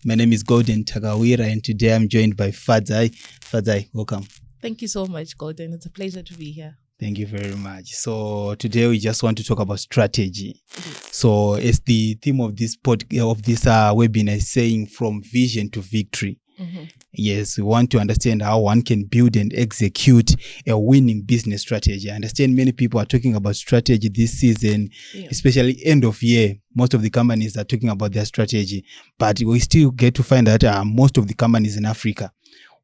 My name is Golden Tagawira, and today I'm joined by Fadzai. Fadzai, welcome. Thank you so much, Golden. It's a pleasure to be here. Thank you very much. So today we just want to talk about strategy. So as the theme of this webinar is saying, from vision to victory. Mm-hmm. Yes, we want to understand how one can build and execute a winning business strategy. I understand many people are talking about strategy this season, especially end of year. Most of the companies are talking about their strategy, but we still get to find that most of the companies in Africa,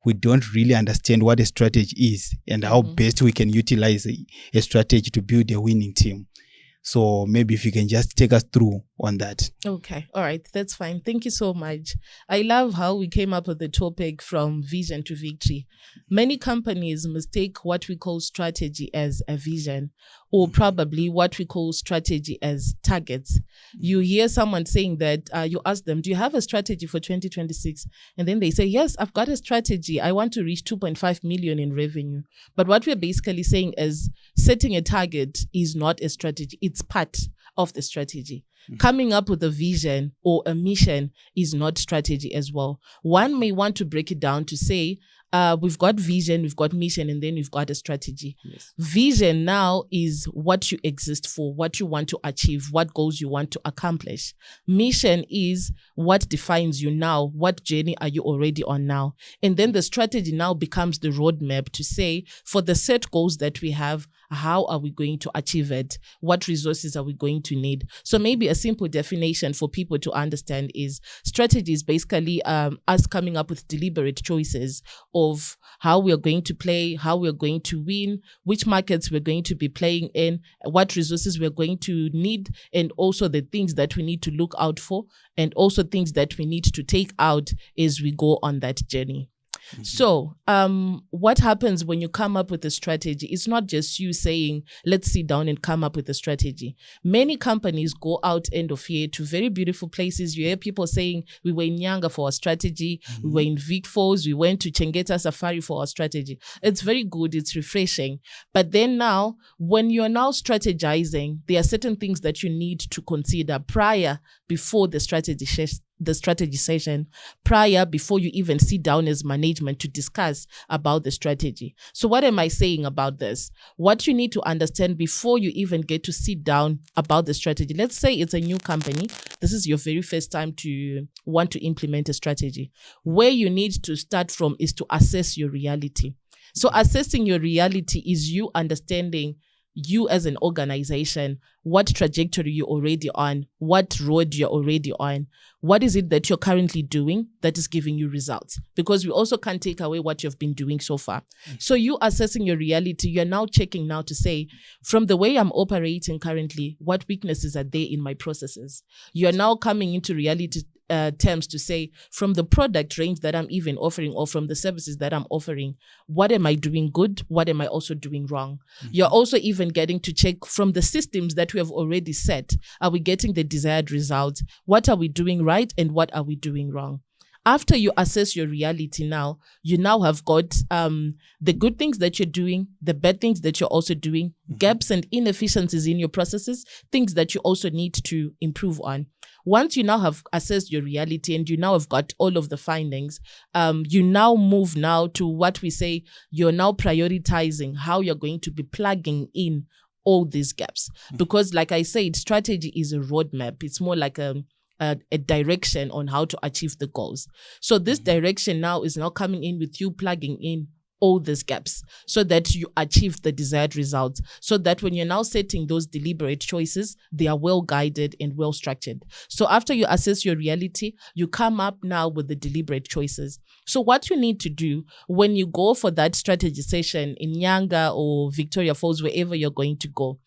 we don't really understand what a strategy is and how best we can utilize a strategy to build a winning team. So maybe if you can just take us through on that. Okay. All right. That's fine. Thank you so much. I love how we came up with the topic from vision to victory. Many companies mistake what we call strategy as a vision, or probably what we call strategy as targets. You hear someone saying that, you ask them, do you have a strategy for 2026? And then they say, yes, I've got a strategy. I want to reach 2.5 million in revenue. But what we're basically saying is setting a target is not a strategy. It's part of the strategy. Coming up with a vision or a mission is not strategy as well. One may want to break it down to say, we've got vision, we've got mission, and then we've got a strategy. Yes. Vision now is what you exist for, what you want to achieve, what goals you want to accomplish. Mission is what defines you now, what journey are you already on now. And then the strategy now becomes the roadmap to say, for the set goals that we have, how are we going to achieve it? What resources are we going to need? So maybe a simple definition for people to understand is strategy is basically us coming up with deliberate choices of how we are going to play, how we are going to win, which markets we're going to be playing in, what resources we're going to need, and also the things that we need to look out for, and also things that we need to take out as we go on that journey. So what happens when you come up with a strategy? It's not just you saying, let's sit down and come up with a strategy. Many companies go out end of year to very beautiful places. You hear people saying, we were in Nyanga for our strategy. We were in Vic Falls. We went to Chengeta Safari for our strategy. It's very good. It's refreshing. But then now, when you're now strategizing, there are certain things that you need to consider before the strategy session, before you even sit down as management to discuss about the strategy. So what am I saying about this? What you need to understand before you even get to sit down about the strategy. Let's say it's a new company. This is your very first time to want to implement a strategy. Where you need to start from is to assess your reality. So assessing your reality is you understanding you as an organization, what trajectory you're already on, what road you're already on, what is it that you're currently doing that is giving you results? Because we also can't take away what you've been doing so far. So you assessing your reality, you're now checking now to say, from the way I'm operating currently, what weaknesses are there in my processes? You're now coming into reality terms to say, from the product range that I'm even offering or from the services that I'm offering, what am I doing good? What am I also doing wrong? You're also even getting to check from the systems that we have already set. Are we getting the desired results? What are we doing right and what are we doing wrong? After you assess your reality now, you now have got the good things that you're doing, the bad things that you're also doing, gaps and inefficiencies in your processes, things that you also need to improve on. Once you now have assessed your reality and you now have got all of the findings, you now move now to what we say, you're now prioritizing how you're going to be plugging in all these gaps. Because like I said, strategy is a roadmap. It's more like a direction on how to achieve the goals. So this direction now is now coming in with you plugging in all these gaps so that you achieve the desired results, so that when you're now setting those deliberate choices, they are well guided and well structured. So after you assess your reality, you come up now with the deliberate choices. So what you need to do when you go for that strategy session in Nyanga or Victoria Falls, wherever you're going to go,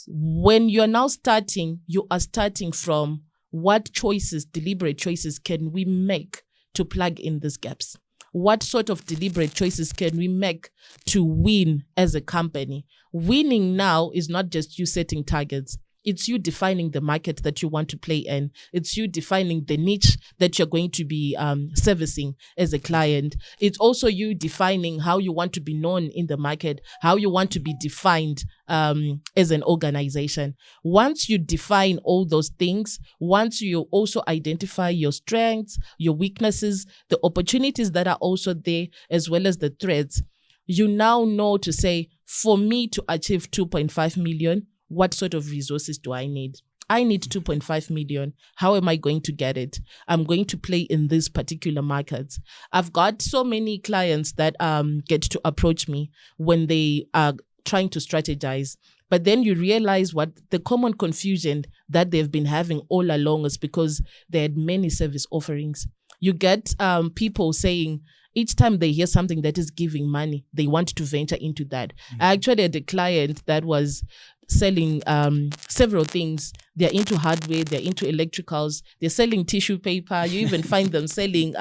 when you're now starting, you are starting from what choices, deliberate choices can we make to plug in these gaps? What sort of deliberate choices can we make to win as a company? Winning now is not just you setting targets. It's you defining the market that you want to play in. It's you defining the niche that you're going to be servicing as a client. It's also you defining how you want to be known in the market, how you want to be defined as an organization. Once you define all those things, once you also identify your strengths, your weaknesses, the opportunities that are also there, as well as the threats, you now know to say, for me to achieve 2.5 million, what sort of resources do I need? I need 2.5 million. How am I going to get it? I'm going to play in these particular markets. I've got so many clients that get to approach me when they are trying to strategize. But then you realize what the common confusion that they've been having all along is because they had many service offerings. You get people saying, each time they hear something that is giving money, they want to venture into that. I actually had a client that was selling several things. They're into hardware, they're into electricals, they're selling tissue paper. You even find them selling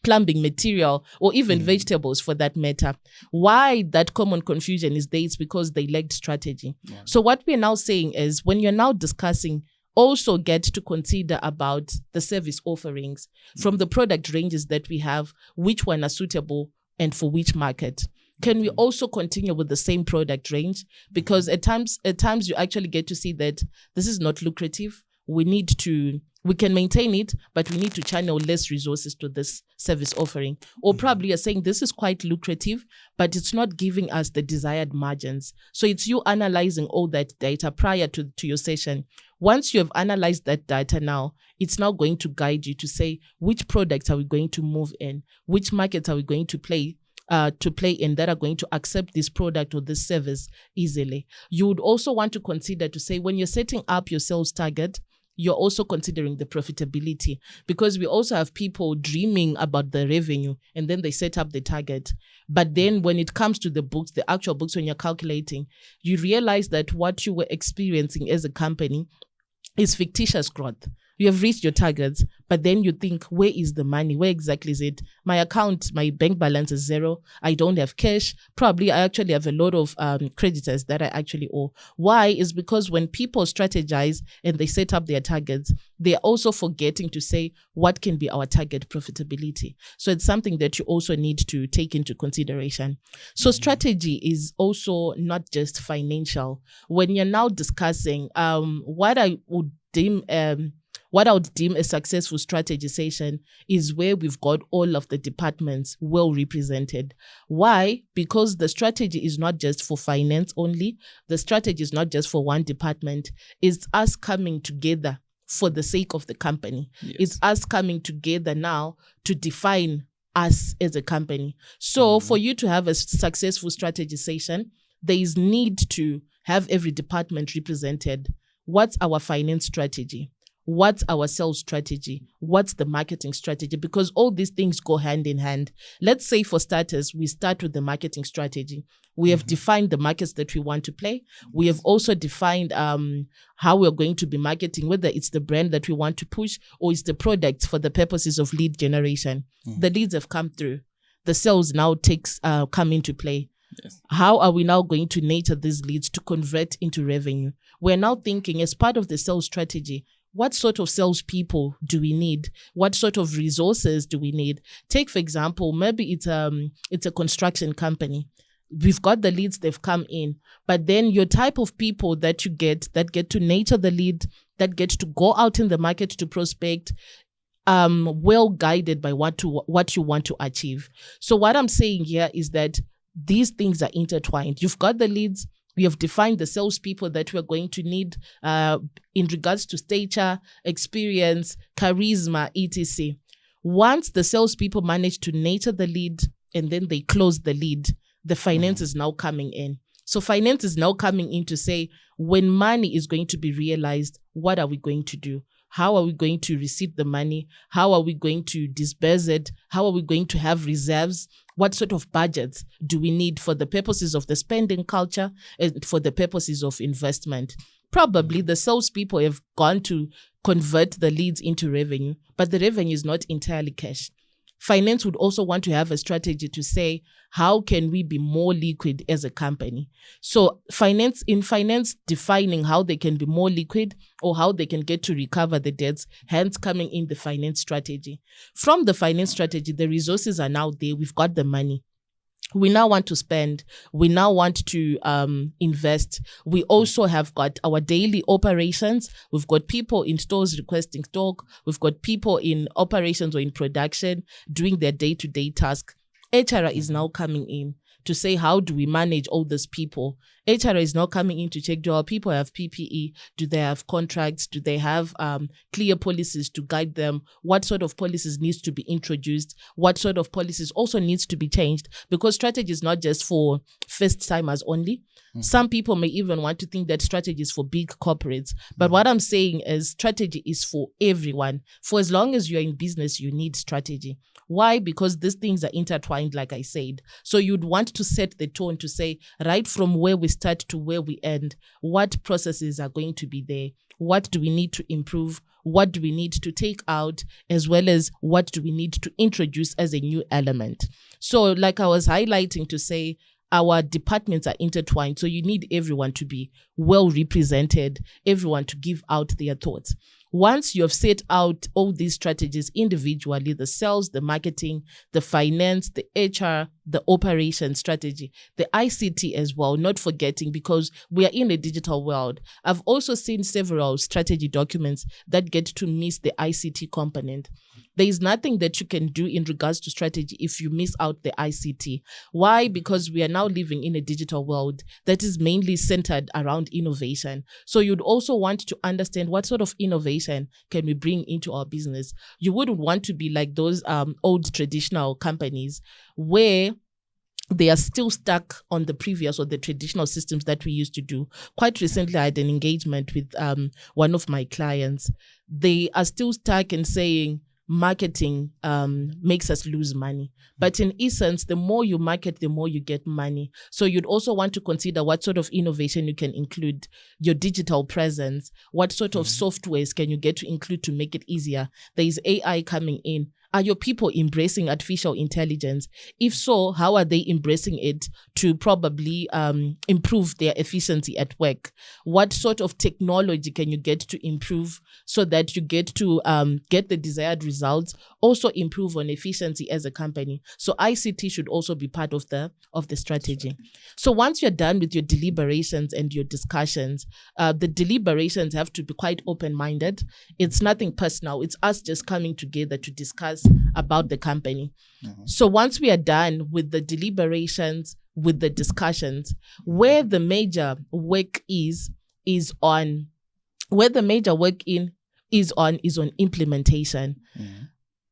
plumbing material or even vegetables for that matter. Why that common confusion is there? It's because they lacked strategy. Yeah. So what we're now saying is, when you're now discussing, also get to consider about the service offerings from the product ranges that we have, which one are suitable and for which market. Can we also continue with the same product range? Because at times you actually get to see that this is not lucrative. We can maintain it, but we need to channel less resources to this service offering. Or probably you're saying this is quite lucrative, but it's not giving us the desired margins. So it's you analyzing all that data prior to your session. Once you have analyzed that data now, it's now going to guide you to say, which products are we going to move in? Which markets are we going to play in that are going to accept this product or this service easily? You would also want to consider to say, when you're setting up your sales target, you're also considering the profitability, because we also have people dreaming about the revenue and then they set up the target. But then when it comes to the books, the actual books, when you're calculating, you realize that what you were experiencing as a company is fictitious growth. You have reached your targets, but then you think, where is the money? Where exactly is it? My account, my bank balance is zero. I don't have cash. Probably I actually have a lot of creditors that I actually owe. Why? Is because when people strategize and they set up their targets, they're also forgetting to say, what can be our target profitability? So it's something that you also need to take into consideration. So strategy is also not just financial. When you're now discussing what I would deem a successful strategy session is where we've got all of the departments well represented. Why? Because the strategy is not just for finance only. The strategy is not just for one department. It's us coming together for the sake of the company. Yes. It's us coming together now to define us as a company. So for you to have a successful strategy session, there is need to have every department represented. What's our finance strategy? What's our sales strategy? What's the marketing strategy? Because all these things go hand in hand. Let's say, for starters, we start with the marketing strategy. We have defined the markets that we want to play. We have also defined how we're going to be marketing, whether it's the brand that we want to push or it's the products for the purposes of lead generation. The leads have come through. The sales now come into play. Yes. How are we now going to nurture these leads to convert into revenue? We're now thinking, as part of the sales strategy, what sort of salespeople do we need? What sort of resources do we need? Take, for example, maybe it's a construction company. We've got the leads, they've come in, but then your type of people that you get that get to nurture the lead, that get to go out in the market to prospect, well guided by what you want to achieve. So what I'm saying here is that these things are intertwined. You've got the leads. We have defined the salespeople that we're going to need in regards to stature, experience, charisma, etc. Once the salespeople manage to nurture the lead and then they close the lead, the finance is now coming in. So finance is now coming in to say, when money is going to be realized, what are we going to do? How are we going to receive the money? How are we going to disburse it? How are we going to have reserves? What sort of budgets do we need for the purposes of the spending culture and for the purposes of investment? Probably the salespeople have gone to convert the leads into revenue, but the revenue is not entirely cash. Finance would also want to have a strategy to say, how can we be more liquid as a company? So finance defining how they can be more liquid or how they can get to recover the debts, hence coming in the finance strategy. From the finance strategy, the resources are now there. We've got the money. We now want to spend. We now want to invest. We also have got our daily operations. We've got people in stores requesting stock. We've got people in operations or in production doing their day-to-day task. HR is now coming in to say, how do we manage all these people? HR is now coming in to check, do our people have PPE? Do they have contracts? Do they have clear policies to guide them? What sort of policies needs to be introduced? What sort of policies also needs to be changed? Because strategy is not just for first timers only. Some people may even want to think that strategy is for big corporates. But what I'm saying is strategy is for everyone. For as long as you're in business, you need strategy. Why? Because these things are intertwined, like I said. So you'd want to set the tone to say, right from where we start to where we end, what processes are going to be there? What do we need to improve? What do we need to take out? As well as what do we need to introduce as a new element? So like I was highlighting to say, our departments are intertwined. So you need everyone to be well represented, everyone to give out their thoughts. Once you have set out all these strategies individually, the sales, the marketing, the finance, the HR, the operation strategy, the ICT as well, not forgetting, because we are in a digital world. I've also seen several strategy documents that get to miss the ICT component. There is nothing that you can do in regards to strategy if you miss out the ICT. Why? Because we are now living in a digital world that is mainly centered around innovation. So you'd also want to understand what sort of innovation can we bring into our business. You wouldn't want to be like those old traditional companies where they are still stuck on the previous or the traditional systems that we used to do. Quite recently, I had an engagement with one of my clients. They are still stuck in saying, marketing makes us lose money. But in essence, the more you market, the more you get money. So you'd also want to consider what sort of innovation you can include, your digital presence, what sort of softwares can you get to include to make it easier. There is AI coming in. Are your people embracing artificial intelligence? If so, how are they embracing it to probably improve their efficiency at work? What sort of technology can you get to improve so that you get to get the desired results, also improve on efficiency as a company? So ICT should also be part of the strategy. So once you're done with your deliberations and your discussions, the deliberations have to be quite open-minded. It's nothing personal. It's us just coming together to discuss about the company. So once we are done with the deliberations, with the discussions, where the major work is on implementation.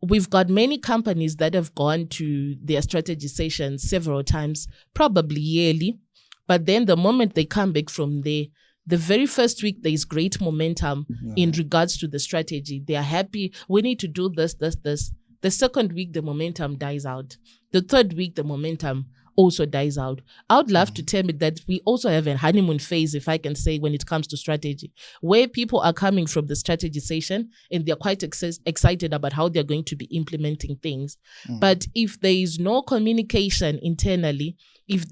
We've got many companies that have gone to their strategy sessions several times, probably yearly. But then the moment they come back from there, the very first week, there is great momentum in regards to the strategy. They are happy. We need to do this. The second week, the momentum dies out. The third week, the momentum also dies out. I would love to tell me that we also have a honeymoon phase, if I can say, when it comes to strategy, where people are coming from the strategy session and they're quite excited about how they're going to be implementing things. But if there is no communication internally, if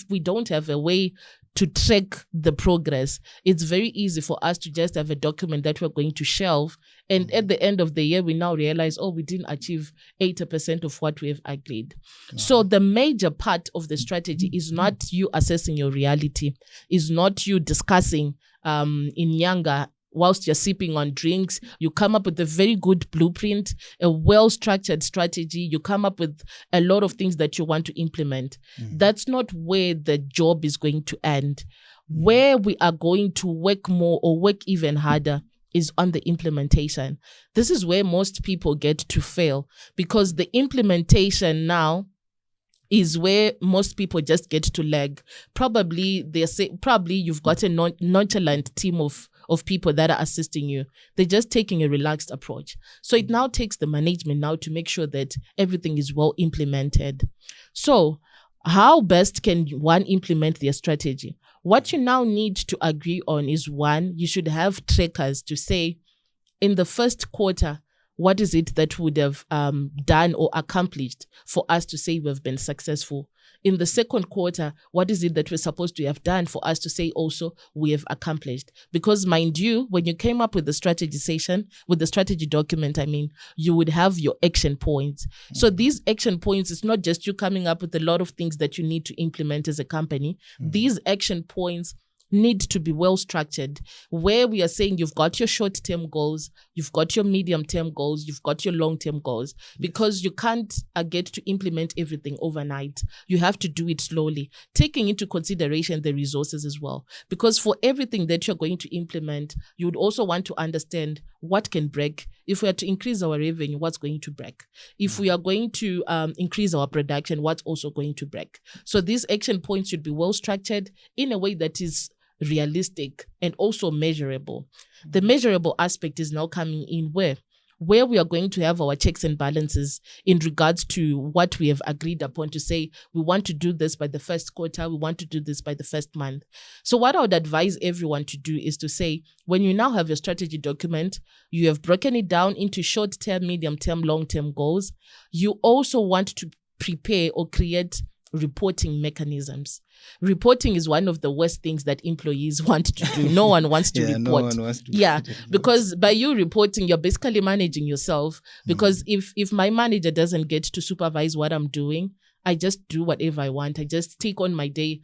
we don't have a way to track the progress, it's very easy for us to just have a document that we're going to shelve. And at the end of the year, we now realize, we didn't achieve 80% of what we've agreed. So the major part of the strategy is not you assessing your reality, is not you discussing in Nyanga whilst you're sipping on drinks. You come up with a very good blueprint, a well-structured strategy. You come up with a lot of things that you want to implement. That's not where the job is going to end. Where we are going to work more or work even harder is on the implementation. This is where most people get to fail, because the implementation now is where most people just get to lag. Probably you've got a nonchalant team of people that are assisting you. They're just taking a relaxed approach. So it now takes the management now to make sure that everything is well implemented. So how best can one implement their strategy? What you now need to agree on is, one, you should have trackers to say, in the first quarter, what is it that would have done or accomplished for us to say we've been successful? In the second quarter, what is it that we're supposed to have done for us to say also we have accomplished? Because mind you, when you came up with the strategy session, with the strategy document, you would have your action points. So these action points, it's not just you coming up with a lot of things that you need to implement as a company. These action points need to be well structured, where we are saying you've got your short-term goals, you've got your medium-term goals, you've got your long-term goals, because you can't get to implement everything overnight. You have to do it slowly, taking into consideration the resources as well. Because for everything that you're going to implement, you would also want to understand what can break. If we are to increase our revenue, what's going to break? If we are going to increase our production, what's also going to break? So these action points should be well structured in a way that is realistic and also measurable. The measurable aspect is now coming in where we are going to have our checks and balances in regards to what we have agreed upon, to say we want to do this by the first quarter, we want to do this by the first month. So what I would advise everyone to do is to say, when you now have your strategy document, you have broken it down into short-term, medium-term, long-term goals. You also want to prepare or create reporting mechanisms. Reporting is one of the worst things that employees want to do. No one wants to report. No one wants to report. Because by you reporting, you're basically managing yourself. Because if my manager doesn't get to supervise what I'm doing, I just do whatever I want. I just take on my day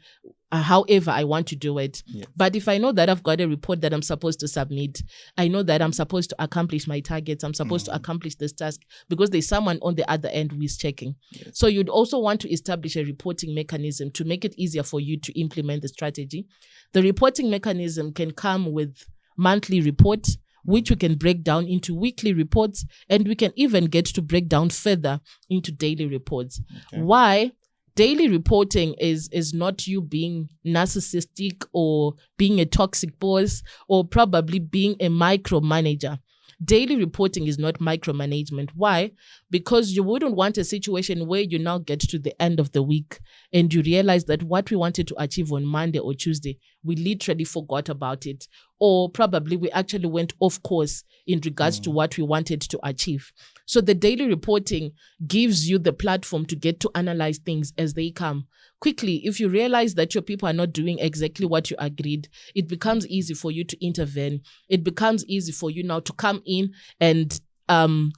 however I want to do it. Yes. But if I know that I've got a report that I'm supposed to submit, I know that I'm supposed to accomplish my targets, I'm supposed to accomplish this task, because there's someone on the other end who is checking. Yes. So you'd also want to establish a reporting mechanism to make it easier for you to implement the strategy. The reporting mechanism can come with monthly reports, which we can break down into weekly reports, and we can even get to break down further into daily reports. Okay. Why? Daily reporting is not you being narcissistic or being a toxic boss or probably being a micromanager. Daily reporting is not micromanagement. Why? Because you wouldn't want a situation where you now get to the end of the week and you realize that what we wanted to achieve on Monday or Tuesday, we literally forgot about it. Or probably we actually went off course in regards to what we wanted to achieve. So the daily reporting gives you the platform to get to analyze things as they come. Quickly, if you realize that your people are not doing exactly what you agreed, it becomes easy for you to intervene. It becomes easy for you now to come in and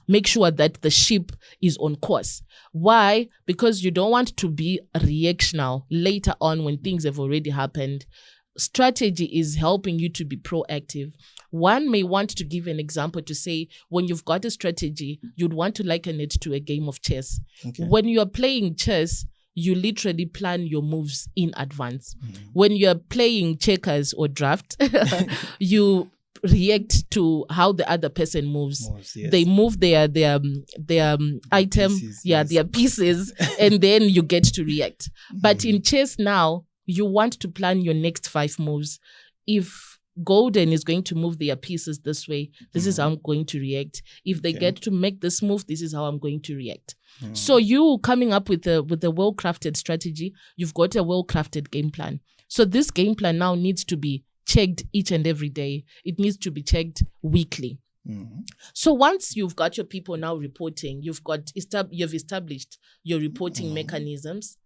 make sure that the ship is on course. Why? Because you don't want to be reactional later on when things have already happened. Strategy is helping you to be proactive. One may want to give an example to say, when you've got a strategy, you'd want to liken it to a game of chess. Okay. When you're playing chess, you literally plan your moves in advance. When you're playing checkers or draft, you react to how the other person moves. Yes. They move their item, pieces, their pieces, and then you get to react. But in chess now, you want to plan your next 5 moves. If Golden is going to move their pieces this way, this is how I'm going to react. If they get to make this move, this is how I'm going to react. So you coming up with a well-crafted strategy, you've got a well-crafted game plan. So this game plan now needs to be checked each and every day. It needs to be checked weekly. So once you've got your people now reporting, you've established your reporting mechanisms,